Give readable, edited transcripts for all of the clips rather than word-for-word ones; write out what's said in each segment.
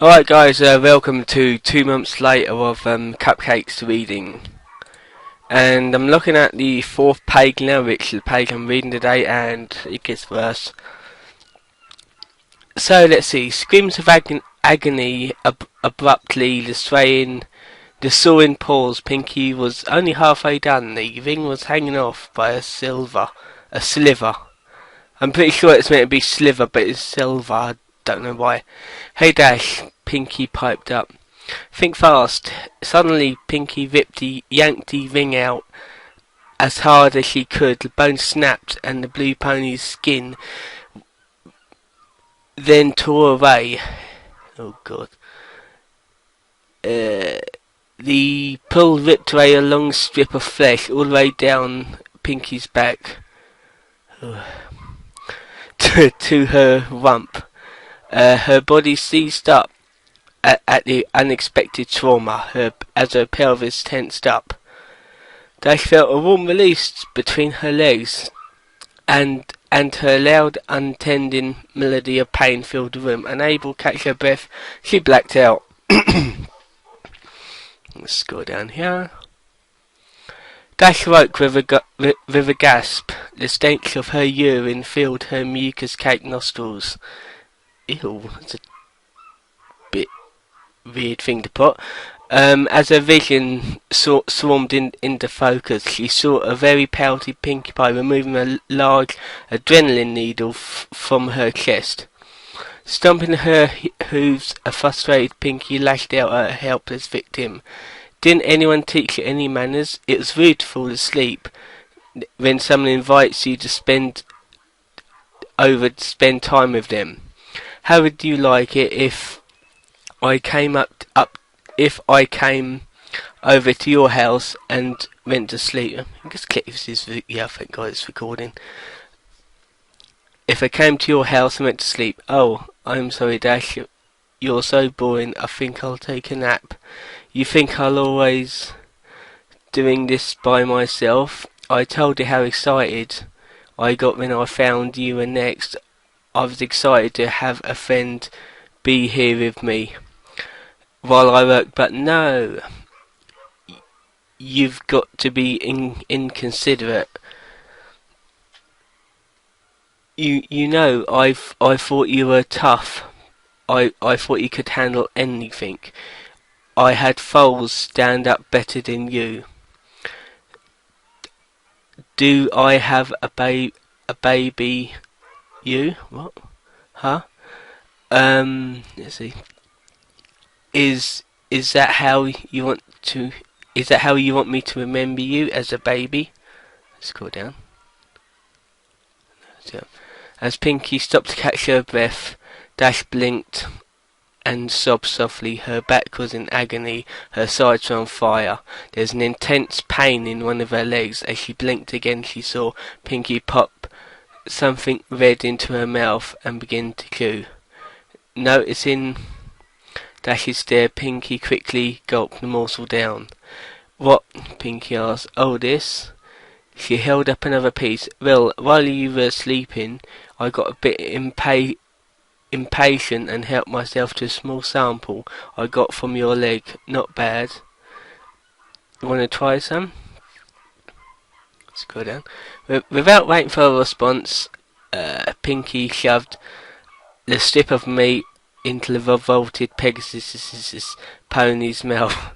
Alright guys, welcome to 2 months later of Cupcakes reading. And I'm looking at the 4th page now, which is the page I'm reading today, and it gets worse. So let's see, screams of agony abruptly the sawing pause. Pinky was only halfway done. The ring was hanging off by a sliver. I'm pretty sure it's meant to be sliver, but it's silver. I don't know why. Hey Dash, Pinky piped up. Think fast. Suddenly Pinky yanked the ring out as hard as she could. The bone snapped and the blue pony's skin then tore away. Oh god. The pull ripped away a long strip of flesh all the way down Pinky's back to her rump. Her body seized up at the unexpected trauma as her pelvis tensed up. Dash felt a warm release between her legs, and her loud, untending melody of pain filled the room. Unable to catch her breath, she blacked out. Let's go down here. Dash woke with a gasp. The stench of her urine filled her mucus-caked nostrils. Ew, that's a bit weird thing to put. As her vision swarmed into focus, she saw a very pouty Pinkie Pie removing a large adrenaline needle from her chest. Stomping her hooves, a frustrated Pinky lashed out at her helpless victim. Didn't anyone teach you any manners? It was rude to fall asleep when someone invites you to spend time with them. How would you like it if I came over to your house and went to sleep? I guess click if this is, yeah, thank God it's recording. If I came to your house and went to sleep. Oh, I'm sorry, Dash. You're so boring. I think I'll take a nap. You think I'll always doing this by myself? I told you how excited I got when I found you were next. I was excited to have a friend be here with me while I work, but no. You've got to be inconsiderate. You know, I thought you were tough. I thought you could handle anything. I had foals stand up better than you. Do I have a baby? You? What? Huh? Let's see. Is that how you want to? Is that how you want me to remember you, as a baby? Let's go down. So, as Pinky stopped to catch her breath, Dash blinked and sobbed softly. Her back was in agony, her sides were on fire. There was an intense pain in one of her legs. As she blinked again, she saw Pinky pop something red into her mouth and begin to chew. Noticing Dash's stare, Pinky quickly gulped the morsel down. What? Pinky asked. Oh, this? She held up another piece. Well, while you were sleeping, I got a bit impatient and helped myself to a small sample I got from your leg. Not bad. You want to try some? Let's go down. Without waiting for a response, Pinky shoved the strip of meat into the revolted Pegasus' pony's mouth.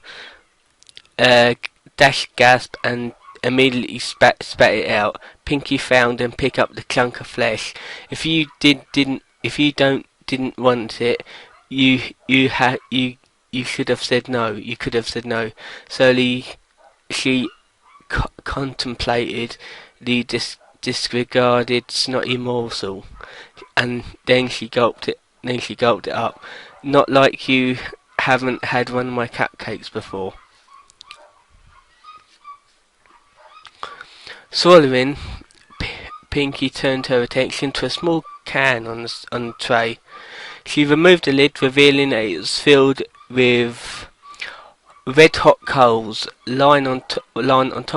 Dash gasped and immediately spat it out. Pinky found and picked up the chunk of flesh. If you didn't want it, you should have said no. You could have said no. Slowly, she contemplated the disregarded snotty morsel, and then she gulped it. Up. Not like you haven't had one of my cupcakes before. Swallowing, Pinky turned her attention to a small can on the tray. She removed the lid, revealing that it was filled with red-hot coals. Lying on top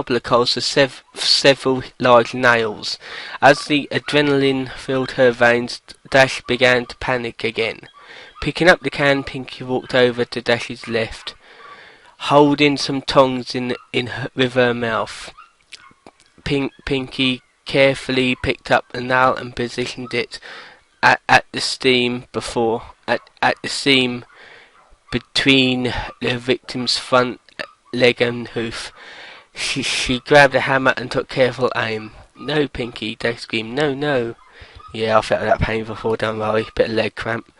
of the coals were several large nails. As the adrenaline filled her veins, Dash began to panic again. Picking up the can, Pinky walked over to Dash's left, holding some tongs with her mouth. Pinky carefully picked up the nail and positioned it at the seam between the victim's front leg and hoof. She grabbed a hammer and took careful aim. "No, Pinky," Dash screamed. "No, no." Yeah, I felt that pain before, don't worry. Bit of leg cramp.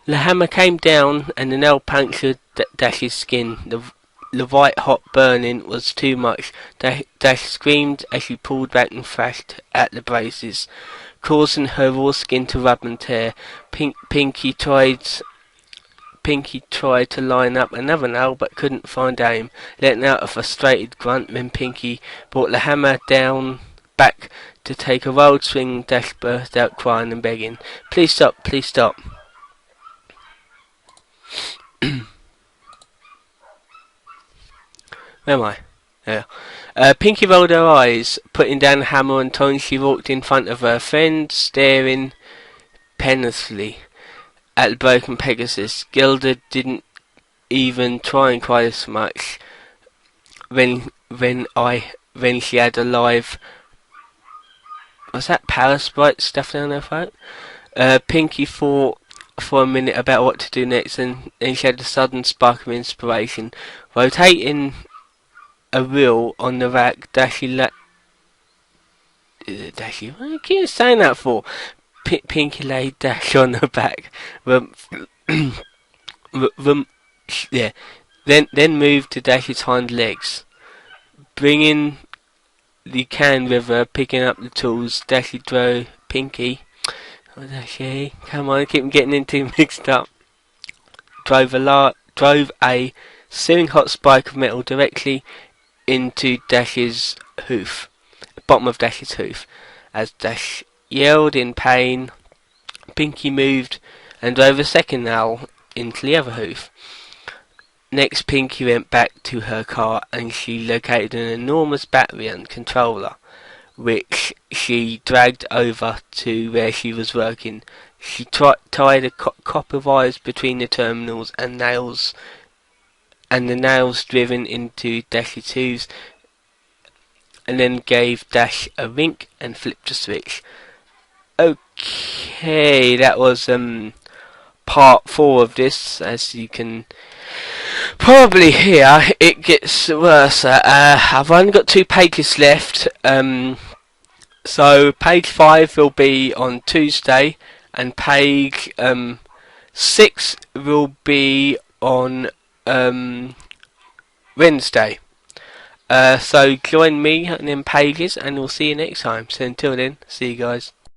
The hammer came down and the nail punctured Dash's skin. The white hot burning was too much. Dash screamed as she pulled back and thrashed at the braces, causing her raw skin to rub and tear. Pinky tried to line up another nail but couldn't find aim, letting out a frustrated grunt when Pinky brought the hammer down back to take a wild swing. Dash burst out crying and begging, "Please stop, please stop." Where am I? Yeah. Pinky rolled her eyes, putting down the hammer and tongs. She walked in front of her friend, staring penitently at the broken Pegasus. Gilda didn't even try and cry as much when she had a live, was that parasprite stuff down her throat? Pinky thought for a minute about what to do next, and then she had a sudden spark of inspiration. Rotating a reel on the rack, What do you keep saying that for? Pinky laid Dash on her back. Yeah. Then moved to Dash's hind legs, bringing the can with her, picking up the tools. Dashy drove Pinky. Oh, Dashy, come on, I keep getting into mixed up. Drove a searing hot spike of metal directly into Dash's hoof, bottom of Dash's hoof. As Dash yelled in pain, Pinky moved and drove a second nail into the other hoof. Next, Pinky went back to her car and she located an enormous battery and controller, which she dragged over to where she was working. She tied a copper wires between the terminals and the nails driven into Dash's hooves, and then gave Dash a wink and flipped the switch. Okay, that was part 4 of this. As you can probably hear, it gets worse. I've only got 2 pages left, so page 5 will be on Tuesday, and page 6 will be on Wednesday. So join me on them pages and we'll see you next time. So until then, see you guys.